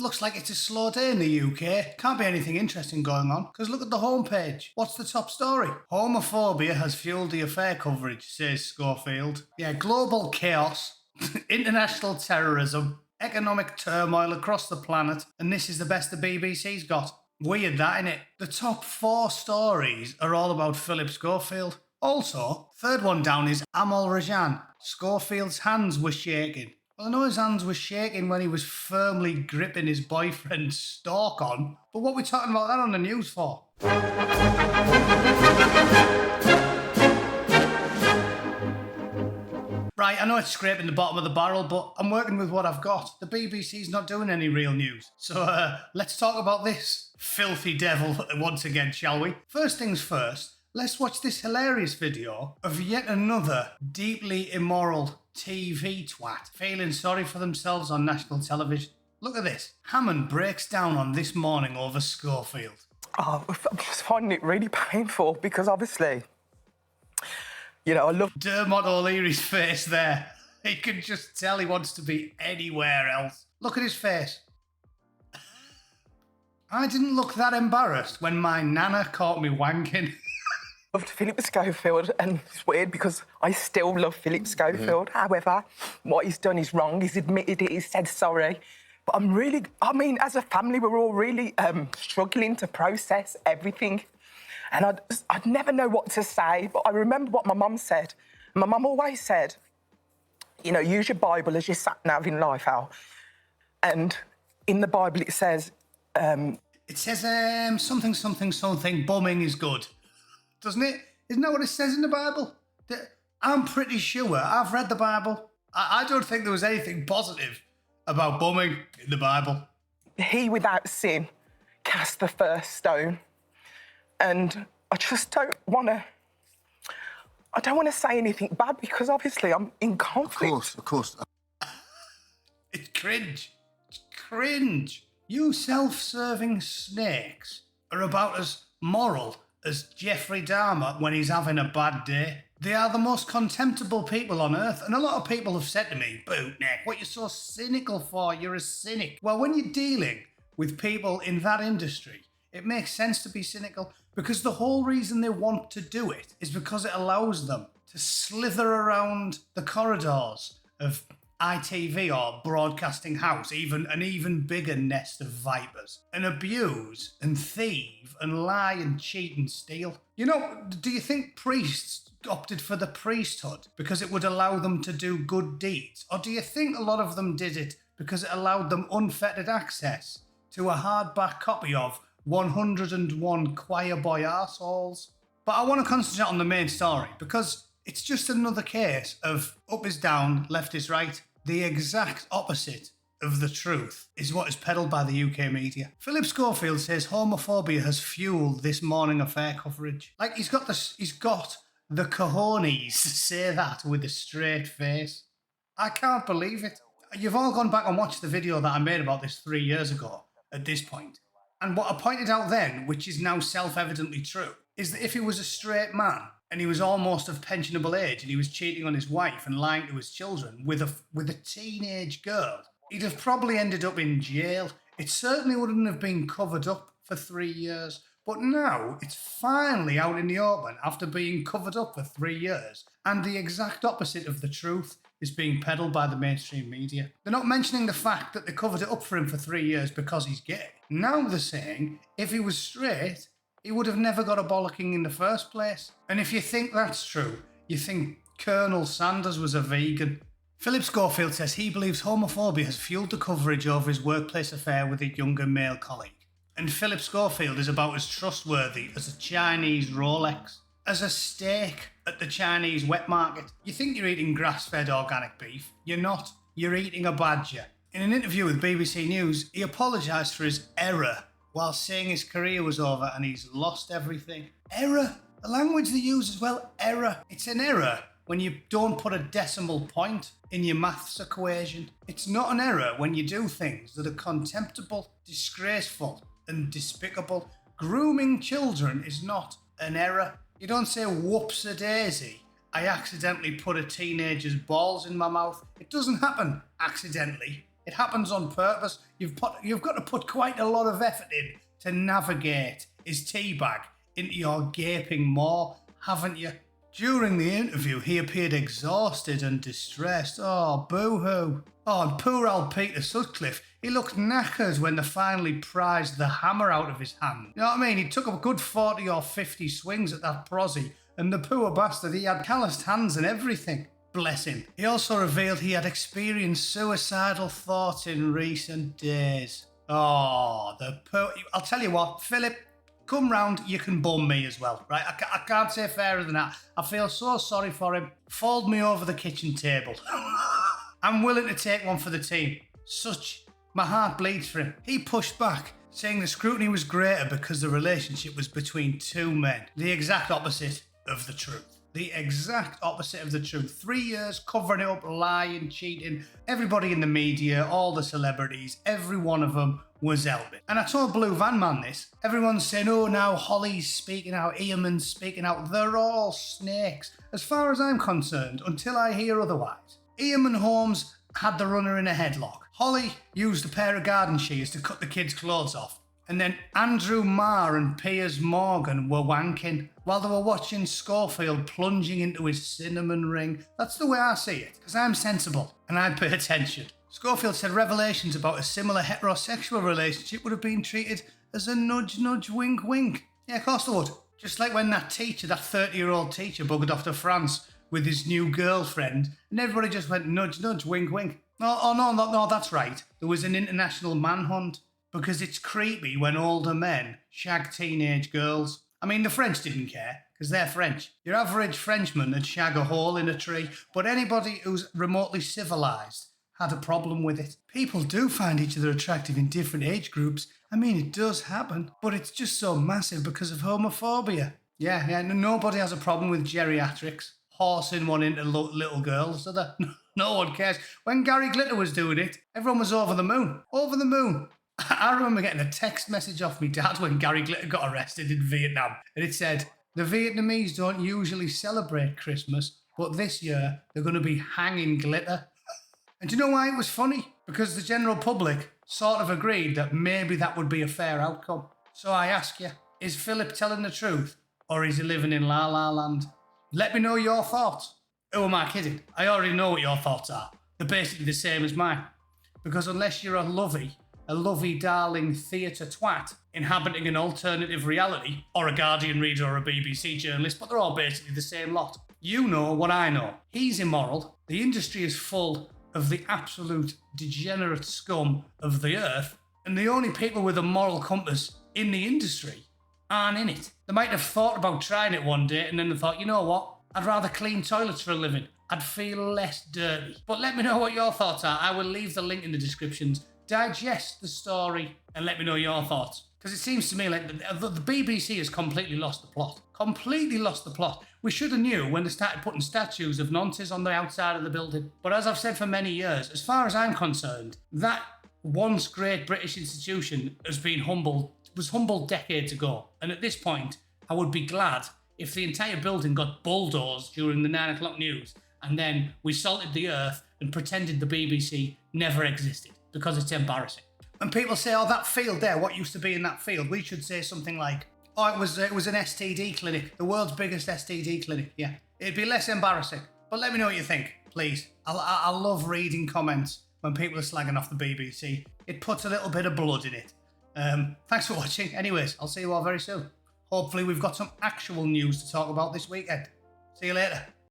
Looks like it's a slow day in the UK. Can't be anything interesting going on, because look at the homepage. What's the top story? Homophobia has fueled the affair coverage, says Schofield. Yeah, global chaos, international terrorism, economic turmoil across the planet, and this is the best the BBC's got. Weird that, innit? The top 4 stories are all about Phillip Schofield. Also, third one down is Amal Rajan. Schofield's hands were shaking. Well, I know his hands were shaking when he was firmly gripping his boyfriend's stalk on, but what are we talking about that on the news for? Right, I know it's scraping the bottom of the barrel, but I'm working with what I've got. The BBC's not doing any real news. So let's talk about this filthy devil once again, shall we? First things first, let's watch this hilarious video of yet another deeply immoral TV twat feeling sorry for themselves on national television. Look at this. Hammond breaks down on This Morning over Schofield. Oh, I'm just finding it really painful because obviously, you know, I love Dermot O'Leary's face there. You can just tell he wants to be anywhere else. Look at his face. I didn't look that embarrassed when my nana caught me wanking. loved Phillip Schofield, and it's weird because I still love Phillip Schofield. However, what he's done is wrong. He's admitted it, he's said sorry. But as a family, we're all really struggling to process everything. And I'd never know what to say, but I remember what my mum said. My mum always said, you know, use your Bible as your sat-nav in life, Al. And in the Bible it says... something, bumming is good. Doesn't it? Isn't that what it says in the Bible? I'm pretty sure. I've read the Bible. I don't think there was anything positive about bumming in the Bible. He without sin cast the first stone. And I just don't want to say anything bad because obviously I'm in conflict. Of course. It's cringe. It's cringe. You self-serving snakes are about as moral as Jeffrey Dahmer when he's having a bad day. They are the most contemptible people on earth, and a lot of people have said to me, Bootneck, what you're so cynical for? You're a cynic. Well, when you're dealing with people in that industry, it makes sense to be cynical because the whole reason they want to do it is because it allows them to slither around the corridors of ITV or Broadcasting House, an even bigger nest of vipers, and abuse and thieve and lie and cheat and steal. You know, do you think priests opted for the priesthood because it would allow them to do good deeds? Or do you think a lot of them did it because it allowed them unfettered access to a hardback copy of 101 Choir Boy arseholes? But I want to concentrate on the main story because it's just another case of up is down, left is right. The exact opposite of the truth is what is peddled by the UK media. Phillip Schofield says homophobia has fueled This Morning affair coverage. Like he's got the cojones to say that with a straight face. I can't believe it. You've all gone back and watched the video that I made about this 3 years ago at this point. And what I pointed out then, which is now self-evidently true, is that if he was a straight man and he was almost of pensionable age and he was cheating on his wife and lying to his children with a teenage girl, he'd have probably ended up in jail. It certainly wouldn't have been covered up for 3 years. But now it's finally out in the open after being covered up for 3 years. And the exact opposite of the truth is being peddled by the mainstream media. They're not mentioning the fact that they covered it up for him for 3 years because he's gay. Now they're saying if he was straight, he would have never got a bollocking in the first place. And if you think that's true, you think Colonel Sanders was a vegan. Phillip Schofield says he believes homophobia has fueled the coverage over his workplace affair with a younger male colleague. And Phillip Schofield is about as trustworthy as a Chinese Rolex, as a steak at the Chinese wet market. You think you're eating grass-fed organic beef. You're not. You're eating a badger. In an interview with BBC News, he apologised for his error while saying his career was over and he's lost everything. Error? The language they use as well, error. It's an error when you don't put a decimal point in your maths equation. It's not an error when you do things that are contemptible, disgraceful and despicable. Grooming children is not an error. You don't say, whoops-a-daisy, I accidentally put a teenager's balls in my mouth. It doesn't happen accidentally. It happens on purpose. You've got to put quite a lot of effort in to navigate his teabag into your gaping maw, haven't you? During the interview, he appeared exhausted and distressed. Oh, boo-hoo. Oh, and poor old Peter Sutcliffe, he looked knackered when they finally prized the hammer out of his hand. You know what I mean? He took a good 40 or 50 swings at that prosy, and the poor bastard, he had calloused hands and everything. Bless him. He also revealed he had experienced suicidal thoughts in recent days. Oh, I'll tell you what, Philip, come round, you can bum me as well, right? I can't say fairer than that. I feel so sorry for him. Fold me over the kitchen table. I'm willing to take one for the team. My heart bleeds for him. He pushed back, saying the scrutiny was greater because the relationship was between two men. The exact opposite of the truth. The exact opposite of the truth. 3 years covering it up, lying, cheating. Everybody in the media, all the celebrities, every one of them was Elbit. And I told Blue Van Man this. Everyone's saying, oh, now Holly's speaking out, Eamon's speaking out. They're all snakes. As far as I'm concerned, until I hear otherwise. Eamon Holmes had the runner in a headlock. Holly used a pair of garden shears to cut the kids' clothes off. And then Andrew Marr and Piers Morgan were wanking while they were watching Schofield plunging into his cinnamon ring. That's the way I see it, because I'm sensible and I pay attention. Schofield said revelations about a similar heterosexual relationship would have been treated as a nudge, nudge, wink, wink. Yeah, of course they would. Just like when that 30-year-old teacher buggered off to France with his new girlfriend, and everybody just went nudge, nudge, wink, wink. No, that's right. There was an international manhunt. Because it's creepy when older men shag teenage girls. I mean, the French didn't care, because they're French. Your average Frenchman would shag a hole in a tree, but anybody who's remotely civilised had a problem with it. People do find each other attractive in different age groups. I mean, it does happen, but it's just so massive because of homophobia. Yeah, nobody has a problem with geriatrics, horsing one into little girls, do they? No one cares. When Gary Glitter was doing it, everyone was over the moon. Over the moon. I remember getting a text message off my dad when Gary Glitter got arrested in Vietnam. And it said, the Vietnamese don't usually celebrate Christmas, but this year they're going to be hanging glitter. And do you know why it was funny? Because the general public sort of agreed that maybe that would be a fair outcome. So I ask you, is Philip telling the truth? Or is he living in La La Land? Let me know your thoughts. Who am I kidding? I already know what your thoughts are. They're basically the same as mine. Because unless you're a lovey darling theatre twat inhabiting an alternative reality, or a Guardian reader or a BBC journalist, but they're all basically the same lot. You know what I know. He's immoral. The industry is full of the absolute degenerate scum of the earth, and the only people with a moral compass in the industry aren't in it. They might have thought about trying it one day, and then they thought, you know what? I'd rather clean toilets for a living. I'd feel less dirty. But let me know what your thoughts are. I will leave the link in the descriptions. Digest the story and let me know your thoughts. Because it seems to me like the BBC has completely lost the plot. Completely lost the plot. We should have knew when they started putting statues of nonces on the outside of the building. But as I've said for many years, as far as I'm concerned, that once great British institution was humbled decades ago. And at this point, I would be glad if the entire building got bulldozed during the 9 o'clock news and then we salted the earth and pretended the BBC never existed. Because it's embarrassing. When people say, oh, that field there, what used to be in that field, we should say something like, oh, it was an STD clinic, the world's biggest STD clinic. Yeah, it'd be less embarrassing. But let me know what you think, please. I love reading comments when people are slagging off the BBC. It puts a little bit of blood in it. Thanks for watching. Anyways, I'll see you all very soon. Hopefully we've got some actual news to talk about this weekend. See you later.